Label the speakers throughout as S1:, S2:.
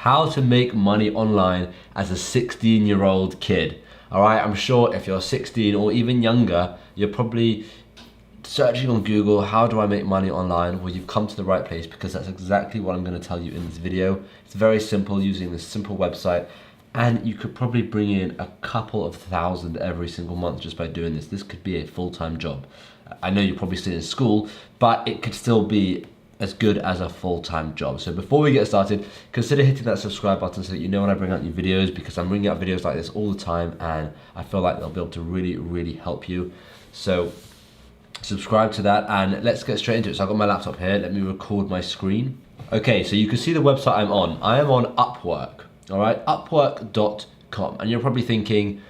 S1: how to make money online as a 16-year-old kid. All right, I'm sure if you're 16 or even younger, you're probably searching on Google, how do I make money online? Well, you've come to the right place, because that's exactly what I'm going to tell you in this video. It's very simple, using this simple website, and you could probably bring in a couple of thousand every single month just by doing this. This could be a full-time job. I know you're probably still in school, but it could still be as good as a full-time job. So before we get started, consider hitting that subscribe button so that you know when I bring out new videos, because I'm bringing out videos like this all the time, and I feel like they'll be able to really help you. So subscribe to that, and let's get straight into it. So I've got my laptop here, let me record my screen. Okay, so you can see the website I'm on. I am on Upwork, all right, upwork.com. And you're probably thinking,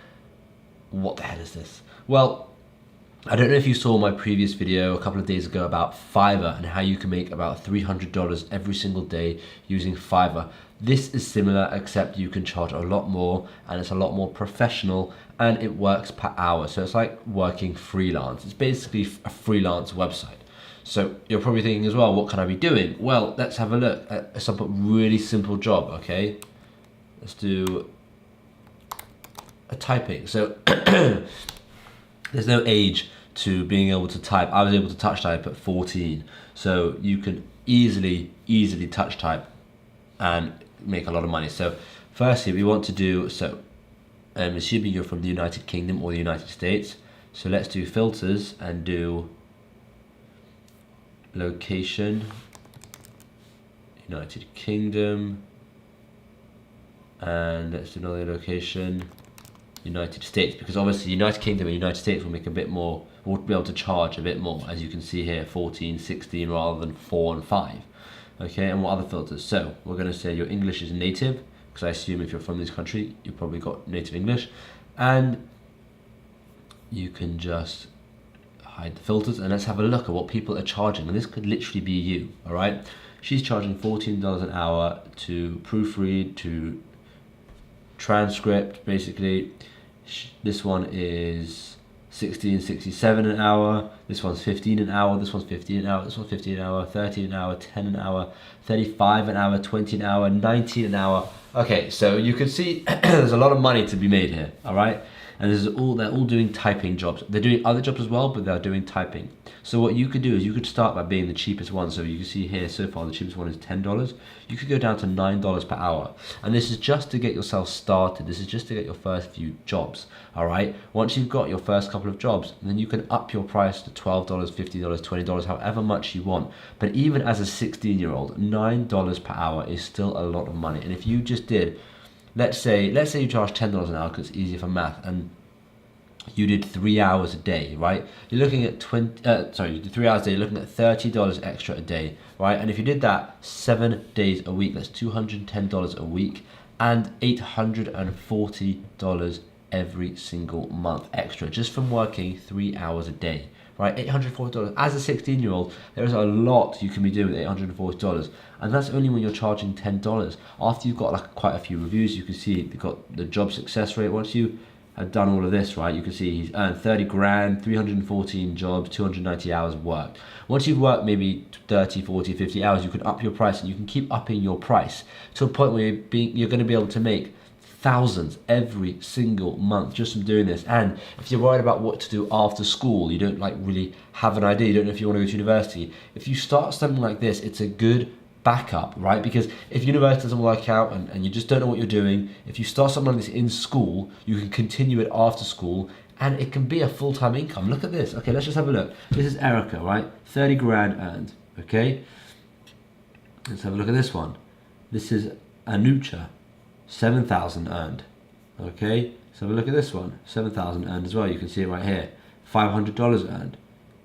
S1: what the hell is this? Well, I don't know if you saw my previous video a couple of days ago about Fiverr and how you can make about $300 every single day using Fiverr. This is similar, except you can charge a lot more, and it's a lot more professional, and it works per hour. So it's like working freelance. It's basically a freelance website. So you're probably thinking as well, what can I be doing? Well, let's have a look at some really simple job, okay? Let's do a typing. So there's no age to being able to type. I was able to touch type at 14. So you can easily touch type and make a lot of money. So firstly, we want to do, so I'm assuming you're from the United Kingdom or the United States. So let's do filters and do location, United Kingdom, and let's do another location, United States, because obviously United Kingdom and United States will make a bit more, we'll be able to charge a bit more, as you can see here, 14, 16 rather than 4 and 5. Okay, and what other filters? So we're going to say your English is native, because I assume if you're from this country, you've probably got native English, and you can just hide the filters, and let's have a look at what people are charging, and this could literally be you, all right? She's charging $14 an hour to proofread, to transcript, basically. This one is $16.67 an hour, this one's $15 an hour, this one's $15 an hour, this one's $15 an hour, $13 an hour, $10 an hour, $35 an hour, $20 an hour, $19 an hour. Okay, so you can see there's a lot of money to be made here, all right? And this is they're all doing typing jobs. They're doing other jobs as well, but they're doing typing. So what you could do is you could start by being the cheapest one. So you can see here so far the cheapest one is $10. You could go down to $9 per hour. And this is just to get yourself started. This is just to get your first few jobs, all right? Once you've got your first couple of jobs, then you can up your price to $12, $50, $20, however much you want. But even as a 16-year-old, $9 per hour is still a lot of money. And if you just did, let's say you charge $10 an hour because it's easier for math, and you did 3 hours a day, right? You're looking at you did 3 hours a day, you're looking at $30 extra a day, right? And if you did that 7 days a week, that's $210 a week, and $840 every single month extra, just from working 3 hours a day, right? $840. As a 16-year-old, there is a lot you can be doing with $840, and that's only when you're charging $10. After you've got like quite a few reviews, you can see you've got the job success rate. Once you have done all of this, right, you can see he's earned 30 grand, 314 jobs, 290 hours worked. Once you've worked maybe 30, 40, 50 hours, you can up your price, and you can keep upping your price to a point where you're going to be able to make thousands every single month just from doing this. And if you're worried about what to do after school, you don't like really have an idea, you don't know if you want to go to university, if you start something like this, it's a good backup, right? Because if university doesn't work out and you just don't know what you're doing, if you start something like this in school, you can continue it after school, and it can be a full-time income. Look at this. Okay, let's just have a look. This is Erica, right? 30 grand earned, okay? Let's have a look at this one. This is Anucha, 7,000 earned, okay? Let's have a look at this one, 7,000 earned as well. You can see it right here. $500 earned.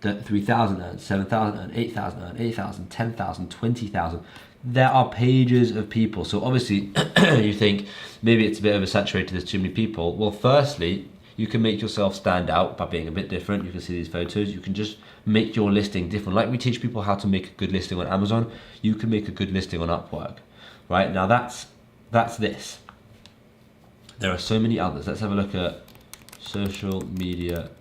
S1: 3,000 earned, 7,000 earned, 8,000 earned, 8,000, 10,000, 20,000. There are pages of people. So obviously you think maybe it's a bit oversaturated, there's too many people. Well, firstly, you can make yourself stand out by being a bit different. You can see these photos. You can just make your listing different. Like we teach people how to make a good listing on Amazon, you can make a good listing on Upwork, right? Now that's this. There are so many others. Let's have a look at social media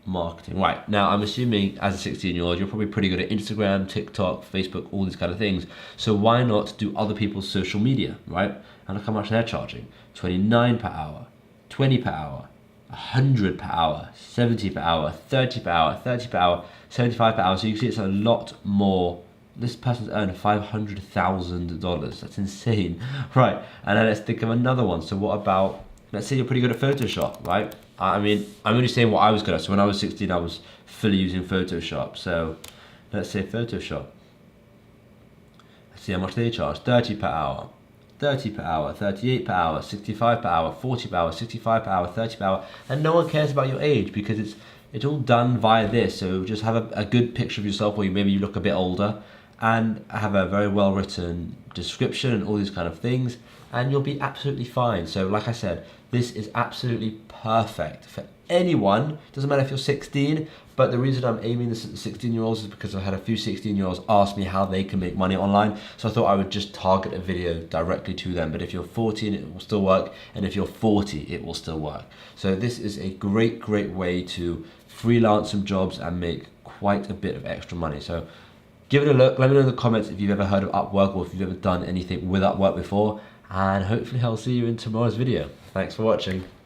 S1: marketing. Right, now I'm assuming as a 16-year-old, you're probably pretty good at Instagram, TikTok, Facebook, all these kind of things. So why not do other people's social media, right? And look how much they're charging. 29 per hour, 20 per hour, 100 per hour, 70 per hour, 30 per hour, 30 per hour, 75 per hour. So you can see it's a lot more. This person's earned $500,000. That's insane. Right, and then let's think of another one. So what about, let's say you're pretty good at Photoshop, right? I mean, I'm only saying what I was good at. So when I was 16, I was fully using Photoshop. So let's say Photoshop. Let's see how much they charge. 30 per hour, 30 per hour, 38 per hour, 65 per hour, 40 per hour, 65 per hour, 30 per hour. And no one cares about your age because it's all done via this. So just have a good picture of yourself where maybe you look a bit older, and have a very well written description and all these kind of things, and you'll be absolutely fine. So like I said, this is absolutely perfect for anyone. Doesn't matter if you're 16, but the reason I'm aiming this at the 16-year-olds is because I've had a few 16-year-olds ask me how they can make money online. So I thought I would just target a video directly to them. But if you're 14, it will still work. And if you're 40, it will still work. So this is a great way to freelance some jobs and make quite a bit of extra money. So give it a look. Let me know in the comments if you've ever heard of Upwork or if you've ever done anything with Upwork before. And hopefully I'll see you in tomorrow's video. Thanks for watching.